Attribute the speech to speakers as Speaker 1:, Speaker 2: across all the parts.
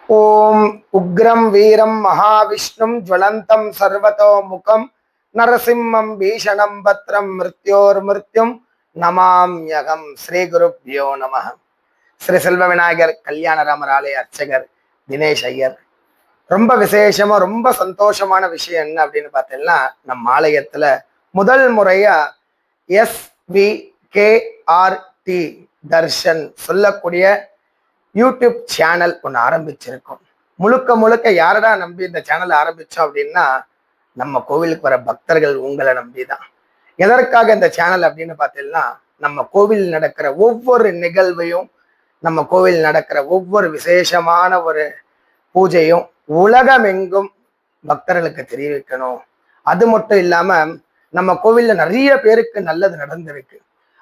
Speaker 1: ஓம் உக்ரம் வீரம் மகாவிஷ்ணும் ஜுவலந்தம் சர்வதோ முகம் நரசிம்மம் பீஷணம் பத்ரம் மிருத்யோர் மிருத்யும் நமாம்யகம். ஸ்ரீ குருப்யோ நம. ஸ்ரீ செல்வ விநாயகர் கல்யாணராமர் ஆலய அர்ச்சகர் தினேஷ் ஐயர். ரொம்ப விசேஷமா ரொம்ப சந்தோஷமான விஷயம் என்ன அப்படின்னு பார்த்தீங்கன்னா, நம்ம ஆலயத்துல முதல் முறையா SVKRT தர்ஷன் சொல்லக்கூடிய யூடியூப் சேனல் ஒன்று ஆரம்பிச்சிருக்கோம். முழுக்க முழுக்க யாரடா நம்பி இந்த சேனல் ஆரம்பிச்சோம் அப்படின்னா, நம்ம கோவிலுக்கு வர பக்தர்கள் உங்களை நம்பி தான். எதற்காக இந்த சேனல் அப்படின்னு பார்த்தீங்கன்னா, நம்ம கோவில் நடக்கிற ஒவ்வொரு நிகழ்வையும், நம்ம கோவில் நடக்கிற ஒவ்வொரு விசேஷமான ஒரு பூஜையும் உலகமெங்கும் பக்தர்களுக்கு தெரிவிக்கணும். அது மட்டும் இல்லாம நம்ம கோவில்ல நிறைய பேருக்கு நல்லது நடந்திருக்கு,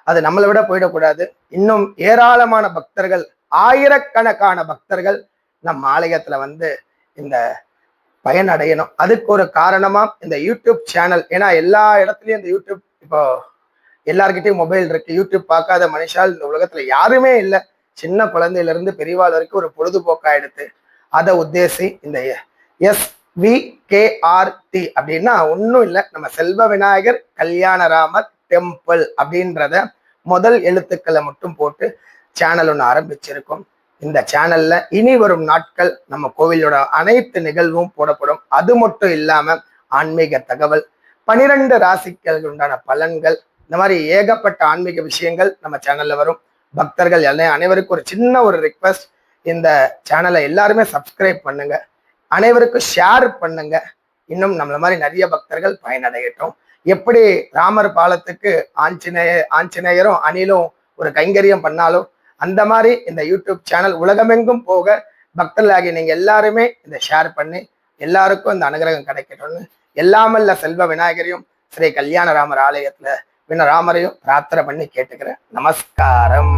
Speaker 1: அது நம்மளை விட போயிடக்கூடாது. இன்னும் ஏராளமான பக்தர்கள், ஆயிரக்கணக்கான பக்தர்கள் நம்ம ஆலயத்துல வந்து இந்த பயனடையணும். அதுக்கு ஒரு காரணமா இந்த யூடியூப் சேனல். ஏன்னா எல்லா இடத்துலயும் இந்த யூடியூப், இப்போ எல்லார்கிட்டையும் மொபைல் இருக்கு. யூடியூப் பார்க்காத மனுஷால் இந்த உலகத்துல யாருமே இல்லை. சின்ன குழந்தையில இருந்து பெரியவாள் வரைக்கும் ஒரு பொழுதுபோக்கா எடுத்து அதை உத்தேசி இந்த SVKRT அப்படின்னா ஒன்றும் இல்லை, நம்ம செல்வ விநாயகர் கல்யாணராமர் டெம்பிள் அப்படின்றத முதல் எழுத்துக்களை மட்டும் போட்டு சேனல் ஒன்று ஆரம்பிச்சிருக்கோம். இந்த சேனல்ல இனி வரும் நாட்கள் நம்ம கோவிலோட அனைத்து நிகழ்வும் போடப்படும். அது மட்டும் இல்லாம ஆன்மீக தகவல், 12 ராசிகளுக்கு உண்டான பலன்கள், இந்த மாதிரி ஏகப்பட்ட ஆன்மீக விஷயங்கள் நம்ம சேனல்ல வரும். பக்தர்கள் அனைவருக்கும் ஒரு சின்ன ஒரு ரிக்வெஸ்ட், இந்த சேனலை எல்லாருமே சப்ஸ்கிரைப் பண்ணுங்க, அனைவருக்கும் ஷேர் பண்ணுங்க. இன்னும் நம்மள மாதிரி நிறைய பக்தர்கள் பயனடையட்டும். எப்படி ராமர் பாலத்துக்கு ஆஞ்சநேயரும் அணிலும் ஒரு கைங்கரியம் பண்ணாலும், அந்த மாதிரி இந்த யூடியூப் சேனல் உலகமெங்கும் போக பக்தர்களாகி நீங்க எல்லாருமே இந்த ஷேர் பண்ணி எல்லாருக்கும் இந்த அனுகிரகம் கிடைக்கட்டும்னு எல்லாமல்ல செல்வ விநாயகரையும் ஸ்ரீ கல்யாணராமர் ஆலயத்துல ராமரையும் பிரார்த்தனை பண்ணி கேட்டுக்கிறேன். நமஸ்காரம்.